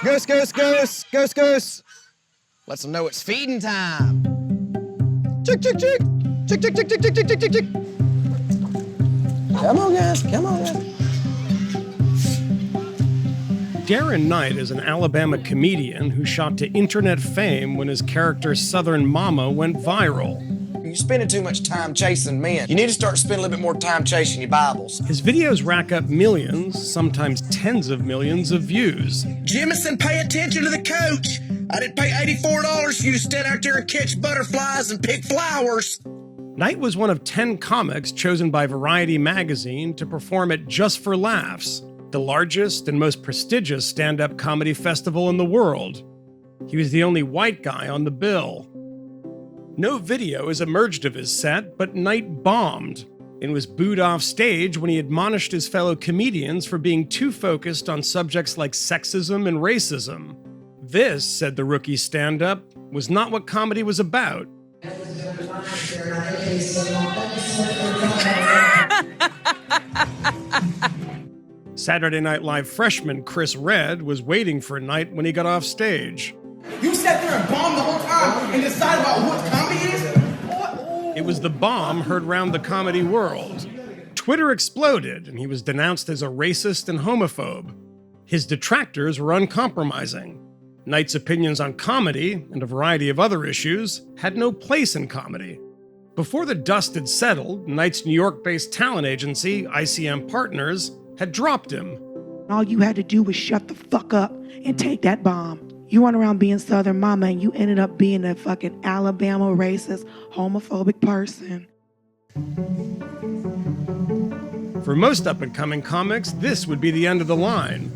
Goose, goose, goose, goose, goose. Lets them know it's feeding time. Chick, chick, chick. Chick, chick, chick, chick, chick, chick, chick, chick. Come on, guys, come on, guys. Darren Knight is an Alabama comedian who shot to internet fame when his character Southern Momma went viral. You're spending too much time chasing men. You need to start spending a little bit more time chasing your Bibles. His videos rack up millions, sometimes tens of millions of views. Jemison, pay attention to the coach. I didn't pay $84 for you to stand out there and catch butterflies and pick flowers. Knight was one of 10 comics chosen by Variety magazine to perform at Just for Laughs, the largest and most prestigious stand-up comedy festival in the world. He was the only white guy on the bill. No video has emerged of his set, but Knight bombed and was booed off stage when he admonished his fellow comedians for being too focused on subjects like sexism and racism. This, said the rookie stand-up, was not what comedy was about. Saturday Night Live freshman Chris Redd was waiting for Knight when he got off stage. You sat there and bombed the whole time and decided about what comedy is? It was the bomb heard round the comedy world. Twitter exploded, and he was denounced as a racist and homophobe. His detractors were uncompromising. Knight's opinions on comedy, and a variety of other issues, had no place in comedy. Before the dust had settled, Knight's New York-based talent agency, ICM Partners, had dropped him. All you had to do was shut the fuck up and take that bomb. You run around being Southern Momma and you ended up being a fucking Alabama racist, homophobic person. For most up-and-coming comics, this would be the end of the line.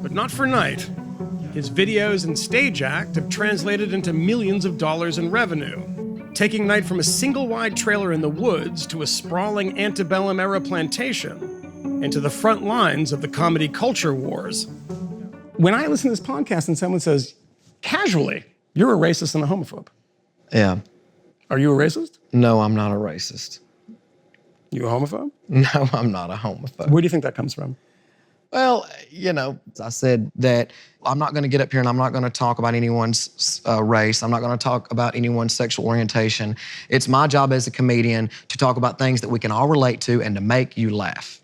But not for Knight. His videos and stage act have translated into millions of dollars in revenue, taking Knight from a single-wide trailer in the woods to a sprawling antebellum-era plantation, and to the front lines of the comedy culture wars. When I listen to this podcast and someone says, casually, you're a racist and a homophobe. Yeah. Are you a racist? No, I'm not a racist. You a homophobe? No, I'm not a homophobe. Where do you think that comes from? Well, you know, I said that I'm not going to get up here and I'm not going to talk about anyone's race. I'm not going to talk about anyone's sexual orientation. It's my job as a comedian to talk about things that we can all relate to and to make you laugh.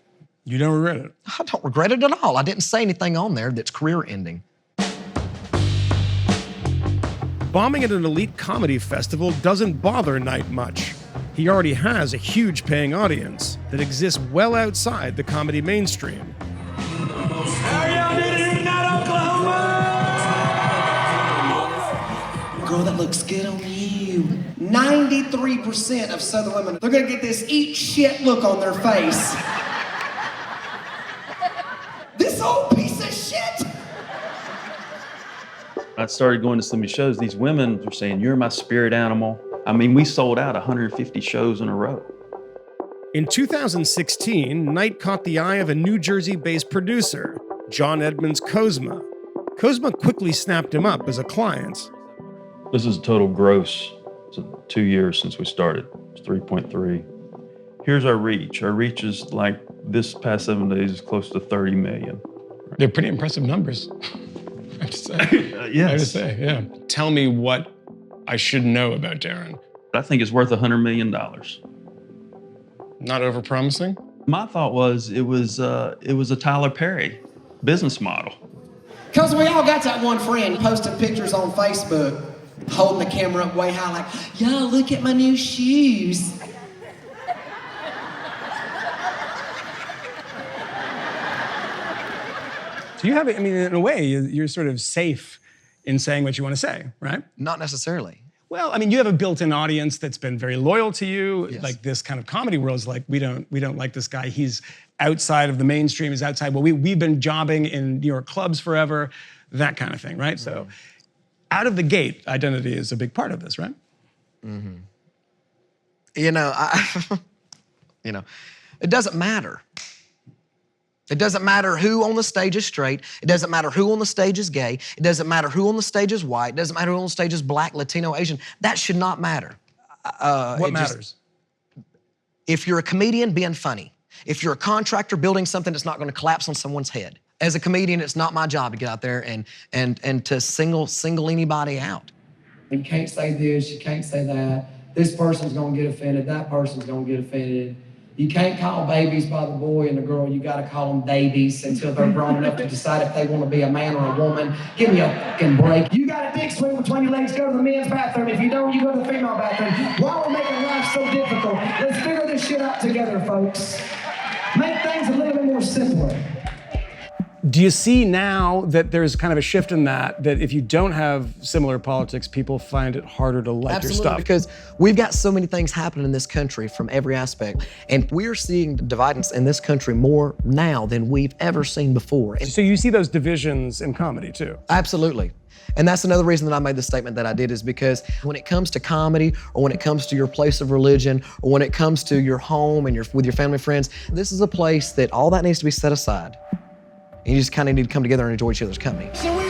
You don't regret it? I don't regret it at all. I didn't say anything on there that's career-ending. Bombing at an elite comedy festival doesn't bother Knight much. He already has a huge paying audience that exists well outside the comedy mainstream. How y'all doing tonight, Oklahoma? Girl, that looks good on you. 93% of Southern women, they're gonna get this eat shit look on their face. This old piece of shit! I started going to some of these shows. These women were saying, "You're my spirit animal." I mean, we sold out 150 shows in a row. In 2016, Knight caught the eye of a New Jersey-based producer, John Edmonds Kozma. Kozma quickly snapped him up as a client. This is total gross. It's 2 years since we started. It's 3.3. Here's our reach. Our reach is like this past 7 days is close to 30 million. They're pretty impressive numbers, I have to say. Yes. I have to say, yeah. Tell me what I should know about Darren. I think it's worth $100 million. Not overpromising? My thought was it was a Tyler Perry business model. Cause we all got that one friend posting pictures on Facebook, holding the camera up way high like, yo, look at my new shoes. So you have, I mean, in a way, you're sort of safe in saying what you want to say, right? Not necessarily. Well, I mean, you have a built-in audience that's been very loyal to you. Yes. Like this kind of comedy world is like, we don't like this guy. He's outside of the mainstream. He's outside. Well, we've been jobbing in New York clubs forever, that kind of thing, right? So, out of the gate, identity is a big part of this, right? Mm-hmm. You know, it doesn't matter. It doesn't matter who on the stage is straight. It doesn't matter who on the stage is gay. It doesn't matter who on the stage is white. It doesn't matter who on the stage is black, Latino, Asian. That should not matter. What matters? If you're a comedian, being funny. If you're a contractor building something that's not going to collapse on someone's head. As a comedian, it's not my job to get out there and to single anybody out. You can't say this, you can't say that. This person's gonna get offended, that person's gonna get offended. You can't call babies by the boy and the girl, you gotta call them babies until they're grown enough to decide if they wanna be a man or a woman. Give me a fucking break. You got a dick swing between your legs, go to the men's bathroom. If you don't, you go to the female bathroom. Why are we making life so difficult? Let's figure this shit out together, folks. Make things a little bit more simpler. Do you see now that there's kind of a shift in that if you don't have similar politics, people find it harder to like your stuff? Because we've got so many things happening in this country from every aspect, and we're seeing the dividends in this country more now than we've ever seen before. And So you see those divisions in comedy too? absolutely. And that's another reason that I made the statement that I did, is because when it comes to comedy, or when it comes to your place of religion, or when it comes to your home and with your family and friends, this is a place that all that needs to be set aside. And you just kind of need to come together and enjoy each other's company. So we